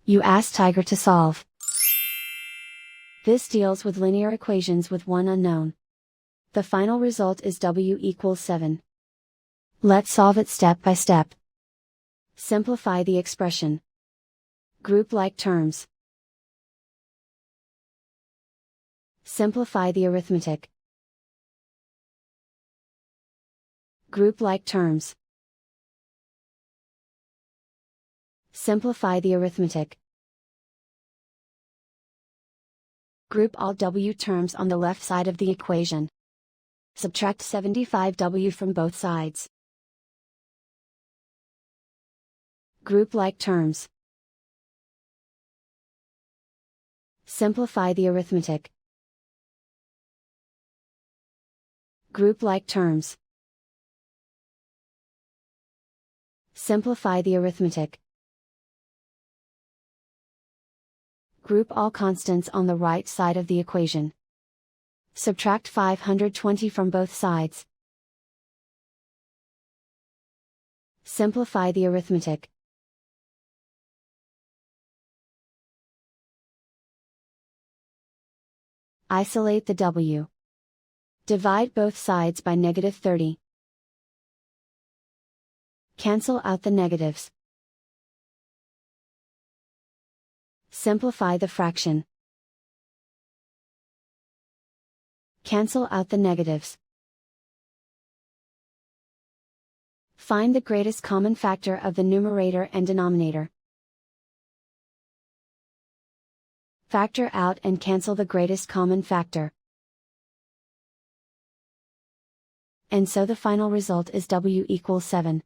You ask Tiger to solve. This deals with linear equations with one unknown. The final result is w equals 7. Let's solve it step by step. Simplify the expression. Group like terms. Simplify the arithmetic. Group like terms. Simplify the arithmetic. Group all w terms on the left side of the equation. Subtract 75w from both sides. Group like terms. Simplify the arithmetic. Group like terms. Simplify the arithmetic. Group all constants on the right side of the equation. Subtract 520 from both sides. Simplify the arithmetic. Isolate the w. Divide both sides by -30. Cancel out the negatives. Simplify the fraction. Cancel out the negatives. Find the greatest common factor of the numerator and denominator. Factor out and cancel the greatest common factor. And so the final result is w equals 7.